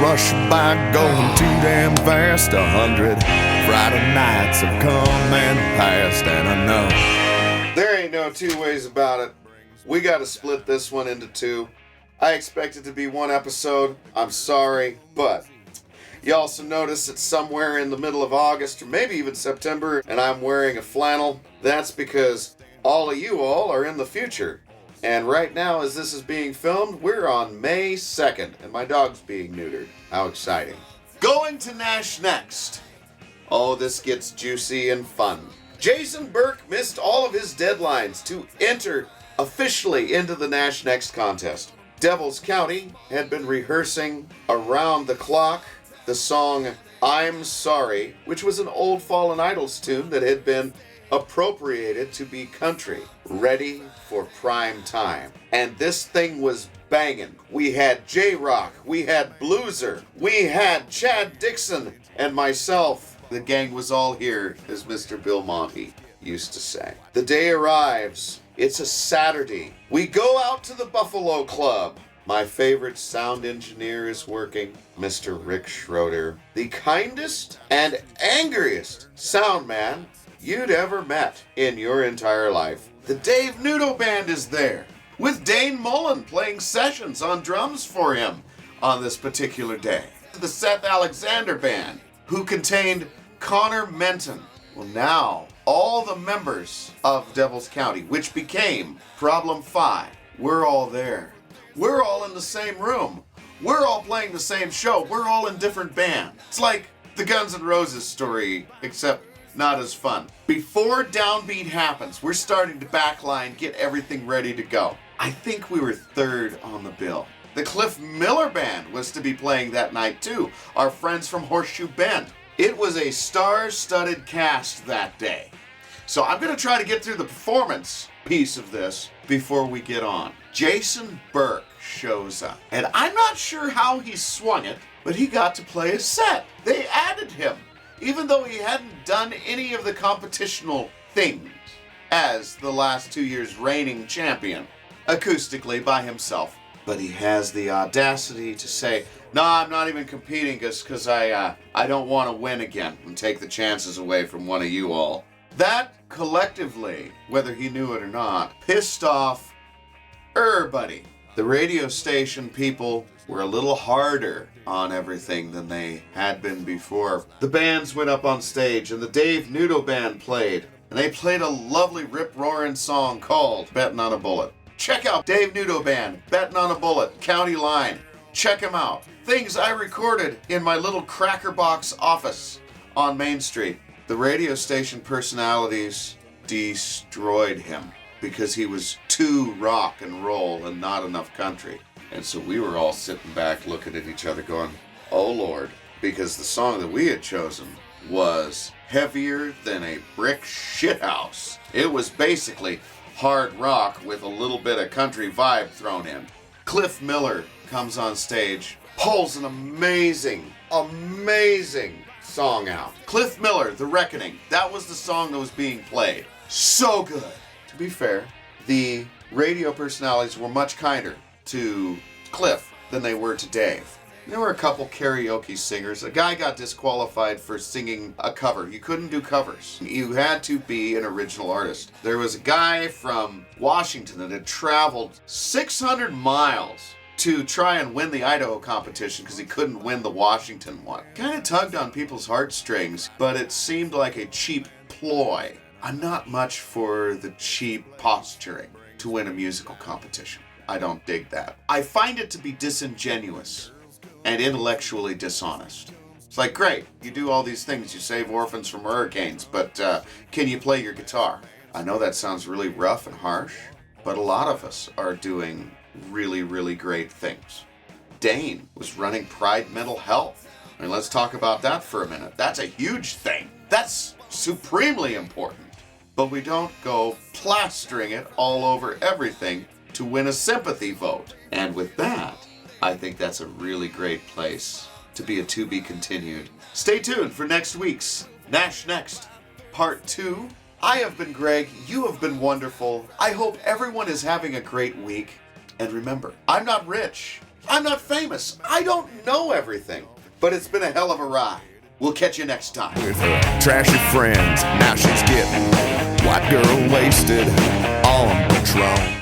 rush by going too damn fast. 100 Friday nights have come and passed, and I know there ain't no two ways about it. We gotta split this one into two. I expect it to be one episode. I'm sorry, but you also notice it's somewhere in the middle of August or maybe even September, and I'm wearing a flannel. That's because all of you all are in the future. And right now, as this is being filmed, we're on May 2nd, and my dog's being neutered. How exciting. Going to NASH Next. Oh, this gets juicy and fun. Jason Burke missed all of his deadlines to enter officially into the NASH Next contest. Devils County had been rehearsing around the clock the song I'm Sorry, which was an old Fallen Idols tune that had been appropriated to be country, ready for prime time. And this thing was banging. We had J-Rock, we had Blueser, we had Chad Dixon, and myself. The gang was all here, as Mr. Bill Monty used to say. The day arrives. It's a Saturday. We go out to the Buffalo Club. My favorite sound engineer is working, Mr. Rick Schroeder, the kindest and angriest sound man you'd ever met in your entire life. The Dave Nudo Band is there, with Dane Mullen playing sessions on drums for him on this particular day. The Seth Alexander Band, who contained Connor Menton. Well, now, all the members of Devils County, which became Problem 5, we're all there. We're all in the same room. We're all playing the same show. We're all in different bands. It's like the Guns N' Roses story, except not as fun. Before Downbeat happens, we're starting to backline, get everything ready to go. I think we were third on the bill. The Cliff Miller Band was to be playing that night too, our friends from Horseshoe Bend. It was a star-studded cast that day. So I'm going to try to get through the performance piece of this before we get on. Jason Burke shows up, and I'm not sure how he swung it, but he got to play a set. They added him, even though he hadn't done any of the competitional things as the last 2 years reigning champion, acoustically by himself. But he has the audacity to say, no, I'm not even competing because I don't want to win again and take the chances away from one of you all. That collectively, whether he knew it or not, pissed off everybody. The radio station people were a little harder on everything than they had been before. The bands went up on stage and the Dave Nudo Band played. And they played a lovely rip-roaring song called Bettin' on a Bullet. Check out Dave Nudo Band, Bettin' on a Bullet, County Line. Check them out. Things I recorded in my little cracker box office on Main Street. The radio station personalities destroyed him because he was too rock and roll and not enough country. And so we were all sitting back looking at each other going, oh Lord, because the song that we had chosen was heavier than a brick shithouse. It was basically hard rock with a little bit of country vibe thrown in. Cliff Miller comes on stage, pulls an amazing song out. Cliff Miller, The Reckoning, that was the song that was being played. So good. To be fair, the radio personalities were much kinder to Cliff than they were to Dave. There were a couple karaoke singers. A guy got disqualified for singing a cover. You couldn't do covers. You had to be an original artist. There was a guy from Washington that had traveled 600 miles to try and win the Idaho competition because he couldn't win the Washington one. Kind of tugged on people's heartstrings, but it seemed like a cheap ploy. I'm not much for the cheap posturing to win a musical competition. I don't dig that. I find it to be disingenuous and intellectually dishonest. It's like, great, you do all these things, you save orphans from hurricanes, but can you play your guitar? I know that sounds really rough and harsh, but a lot of us are doing really, really great things. Dane was running Pride Mental Health. I mean, let's talk about that for a minute. That's a huge thing. That's supremely important. But we don't go plastering it all over everything to win a sympathy vote. And with that, I think that's a really great place to be a to be continued. Stay tuned for next week's NASH Next, Part 2. I have been Greg. You have been wonderful. I hope everyone is having a great week. And remember, I'm not rich. I'm not famous. I don't know everything. But it's been a hell of a ride. We'll catch you next time. With her trashy friends, now she's getting white girl wasted on Patron.